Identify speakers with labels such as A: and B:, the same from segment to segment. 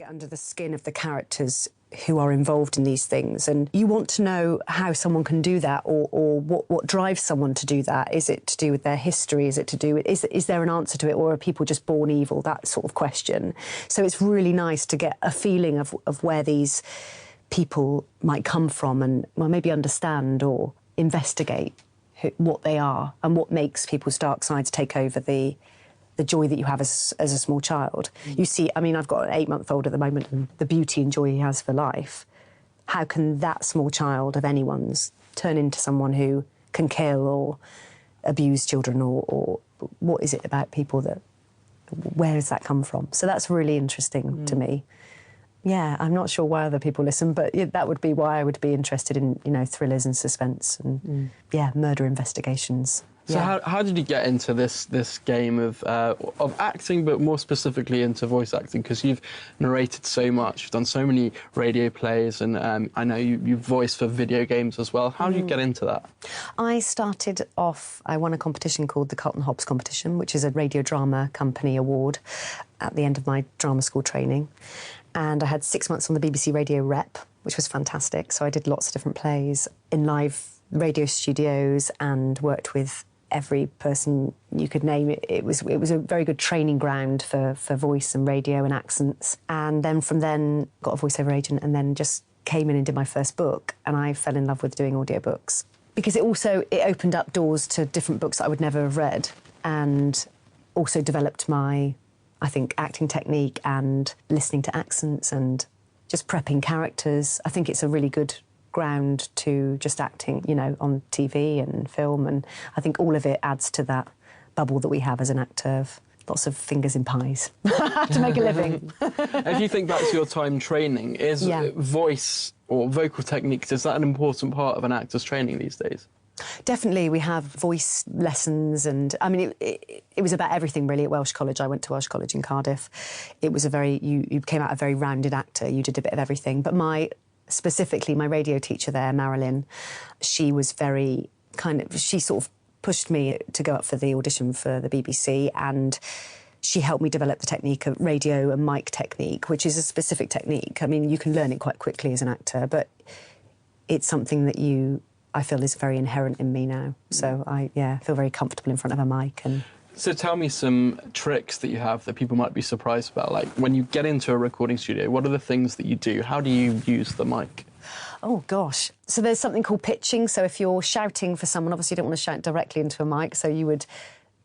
A: get under the skin of the characters who are involved in these things, and you want to know how someone can do that, or what drives someone to do that. Is it to do with their history? Is it to do with, is there an answer to it, or are people just born evil? That sort of question. So it's really nice to get a feeling of where these people might come from, and well, maybe understand or investigate what they are and what makes people's dark sides take over the joy that you have as a small child. You see, I mean, I've got an 8-month-old at the moment, and the beauty and joy he has for life. How can that small child of anyone's turn into someone who can kill or abuse children, or what is it about people that, where does that come from? So that's really interesting to me. Yeah, I'm not sure why other people listen, but that would be why I would be interested in, you know, thrillers and suspense and, murder investigations.
B: So how did you get into this game of acting, but more specifically into voice acting? Because you've narrated so much, you've done so many radio plays, and I know you've voiced for video games as well. How did you get into that?
A: I started off, I won a competition called the Carlton Hobbs Competition, which is a radio drama company award at the end of my drama school training. And I had 6 months on the BBC Radio Rep, which was fantastic. So I did lots of different plays in live radio studios and worked with every person you could name. It was a very good training ground for voice and radio and accents. And then from then got a voiceover agent, and then just came in and did my first book, and I fell in love with doing audiobooks. Because it opened up doors to different books that I would never have read, and also developed my, I think, acting technique and listening to accents and just prepping characters. I think it's a really good ground to just acting, you know, on TV and film, and I think all of it adds to that bubble that we have as an actor of lots of fingers in pies to make a living.
B: If you think back to your time training, is voice or vocal techniques, is that an important part of an actor's training these days?
A: Definitely, we have voice lessons, and I mean, it was about everything really at Welsh College. I went to Welsh College in Cardiff. It was you came out a very rounded actor. You did a bit of everything, but specifically my radio teacher there, Marilyn, she was very she sort of pushed me to go up for the audition for the BBC, and she helped me develop the technique of radio and mic technique, which is a specific technique. I mean, you can learn it quite quickly as an actor, but it's something that I feel is very inherent in me now. So I feel very comfortable in front of a mic. And
B: so tell me some tricks that you have that people might be surprised about. Like, when you get into a recording studio, what are the things that you do? How do you use the mic?
A: Oh, gosh. So there's something called pitching. So if you're shouting for someone, obviously you don't want to shout directly into a mic, so you would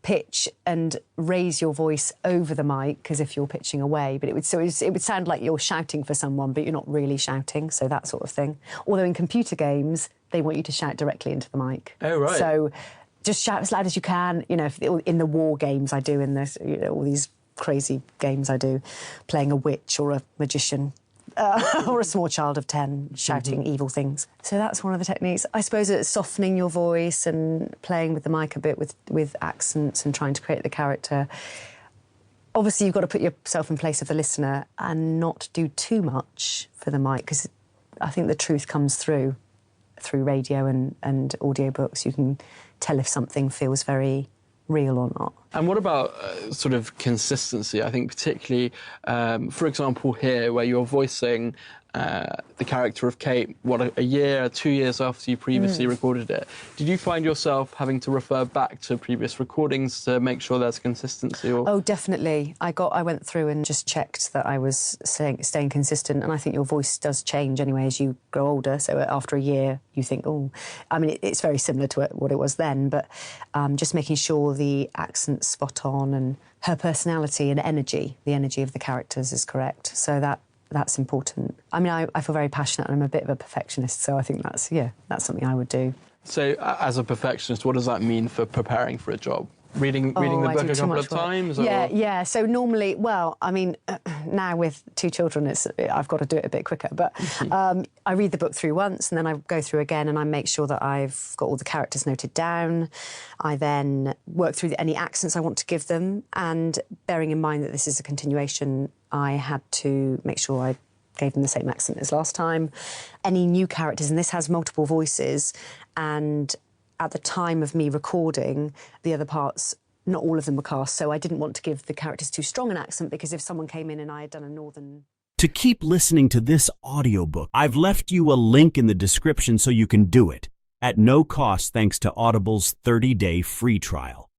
A: pitch and raise your voice over the mic as if you're pitching away, but it would sound like you're shouting for someone, but you're not really shouting, so that sort of thing. Although in computer games, they want you to shout directly into the mic.
B: Oh, right.
A: So just shout as loud as you can. You know, in the war games I do, in this, you know, all these crazy games I do, playing a witch or a magician. Or a small child of 10 shouting evil things. So that's one of the techniques. I suppose it's softening your voice and playing with the mic a bit with accents and trying to create the character. Obviously, you've got to put yourself in place of the listener and not do too much for the mic, because I think the truth comes through radio and audiobooks. You can tell if something feels very real or not.
B: And what about sort of consistency? I think particularly, for example, here, where you're voicing the character of Kate, a year, 2 years after you previously recorded it. Did you find yourself having to refer back to previous recordings to make sure there's consistency? Or?
A: Oh, definitely. I went through and just checked that I was staying consistent, and I think your voice does change anyway as you grow older. So after a year, you think, oh, I mean, it's very similar to what it was then, but just making sure the accent's spot on and her personality and energy, the energy of the characters is correct. So that's important. I mean, I feel very passionate, and I'm a bit of a perfectionist, so I think that's something I would do.
B: So, as a perfectionist, what does that mean for preparing for a job? Reading the book a couple of times?
A: Yeah. So normally, well, I mean, now with 2 children, I've got to do it a bit quicker. But I read the book through once, and then I go through again, and I make sure that I've got all the characters noted down. I then work through any accents I want to give them, and bearing in mind that this is a continuation, I had to make sure I gave them the same accent as last time. Any new characters, and this has multiple voices, and at the time of me recording, the other parts, not all of them were cast, so I didn't want to give the characters too strong an accent, because if someone came in and I had done a northern
C: To keep listening to this audiobook, I've left you a link in the description so you can do it, at no cost thanks to Audible's 30-day free trial.